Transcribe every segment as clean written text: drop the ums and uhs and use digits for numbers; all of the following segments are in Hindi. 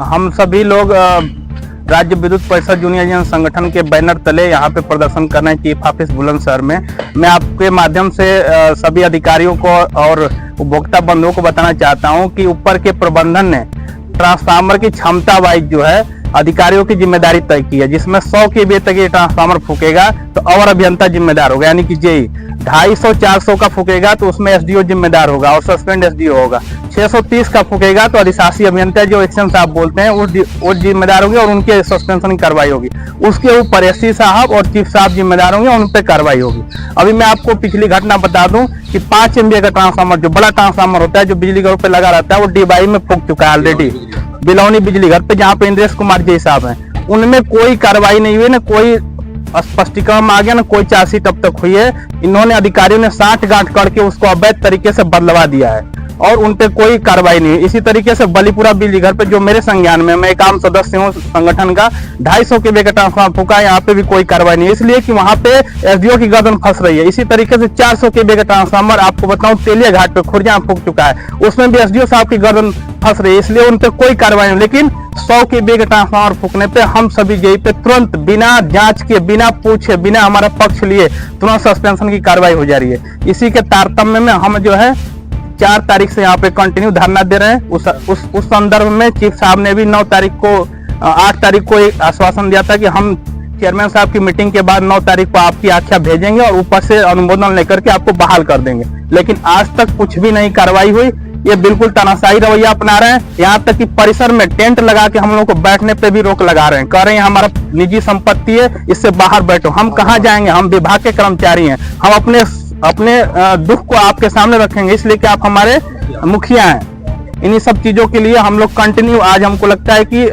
हम सभी लोग राज्य विद्युत परिषद यूनियन संगठन के बैनर तले यहाँ पे प्रदर्शन कर रहे हैं चीफ ऑफिस बुलंदशहर में। मैं आपके माध्यम से सभी अधिकारियों को और उपभोक्ता बंधुओं को बताना चाहता हूँ कि ऊपर के प्रबंधन ने ट्रांसफार्मर की क्षमता वाइज जो है अधिकारियों की जिम्मेदारी तय की है, जिसमें 100 kVA तक ये ट्रांसफार्मर फूकेगा तो और अभियंता जिम्मेदार होगा, यानी कि जेई 250-400 का फूकेगा तो उसमें एसडीओ जिम्मेदार होगा और सस्पेंड एसडीओ होगा। 630 का फूकेगा तो अधिशासी अभियंता जो एक्शन साहब बोलते हैं वो जिम्मेदार होंगे और उनके सस्पेंशन की कार्रवाई होगी। उसके ऊपर एससी साहब और चीफ साहब जिम्मेदार होंगे और उन पर कार्रवाई होगी। अभी मैं आपको पिछली घटना बता दूं कि 5 MVA का ट्रांसफार्मर, जो बड़ा ट्रांसफार्मर होता है जो बिजली घरों पे लगा रहता है, वो डीबाई में फूक चुका है ऑलरेडी, बिलौनी बिजली घर पे, जहाँ पे इंद्रेश कुमार जी साहब हैं। उनमें कोई कार्रवाई नहीं हुई, ना कोई स्पष्टीकरण आ गया, ना कोई चार्जशीट अब तक हुई है। इन्होंने अधिकारियों ने साठ गांठ करके उसको अवैध तरीके से बदलवा दिया है और उन पे कोई कार्रवाई नहीं हुई। इसी तरीके से बलीपुरा बिजली घर पे जो मेरे संज्ञान में, मैं एक आम सदस्य हूँ संगठन का, 250 kVA का ट्रांसफार्मर फूका, यहाँ पे भी कोई कार्रवाई नहीं है, इसलिए कि वहाँ पे एसडीओ की गर्दन फंस रही है। इसी तरीके से 400 kVA का ट्रांसफार्मर आपको बताऊं तेलिया घाट पे खुर्जा फूक चुका है, उसमें भी एसडीओ साहब की गर्दन फंस रही है, इसलिए उन पे कोई कार्रवाई नहीं। लेकिन 100 kVA के ट्रांसफार्मर फूकने पे हम सभी जेई पे तुरंत बिना जांच के, बिना पूछे, बिना हमारा पक्ष लिए तुरंत सस्पेंशन की कार्रवाई हो जा रही है। इसी के तारतम्य में हम जो है 4 तारीख से यहाँ पे कंटिन्यू धरना दे रहे हैं। उस संदर्भ में चीफ साहब ने भी 9 तारीख को 8 तारीख को एक आश्वासन दिया था कि हम चेयरमैन साहब की मीटिंग के बाद 9 तारीख को आपकी आख्या भेजेंगे और ऊपर से अनुमोदन लेकर के आपको बहाल कर देंगे। लेकिन आज तक कुछ भी नहीं कार्रवाई हुई। ये बिल्कुल तानाशाही रवैया अपना रहे हैं। यहाँ तक कि परिसर में टेंट लगा के हम लोग को बैठने पे भी रोक लगा रहे हैं, कह रहे हैं हमारा निजी संपत्ति है, इससे बाहर बैठो। हम कहाँ जाएंगे? हम विभाग के कर्मचारी हैं, हम अपने दुख को आपके सामने रखेंगे, इसलिए कि आप हमारे मुखिया हैं। इन्हीं सब चीजों के लिए हम लोग कंटिन्यू, आज हमको लगता है कि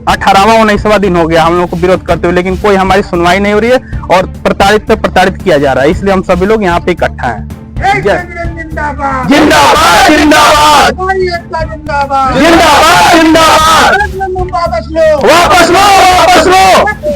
18वां 19वां दिन हो गया हम लोग को विरोध करते हुए, लेकिन कोई हमारी सुनवाई नहीं हो रही है और प्रताड़ित पे प्रताड़ित किया जा रहा है। इसलिए हम सभी लोग यहाँ पे इकट्ठा हैं। जिंदाबाद जिंदाबाद जिंदाबाद जिंदाबाद जिंदाबाद, वापस लो वापस लो।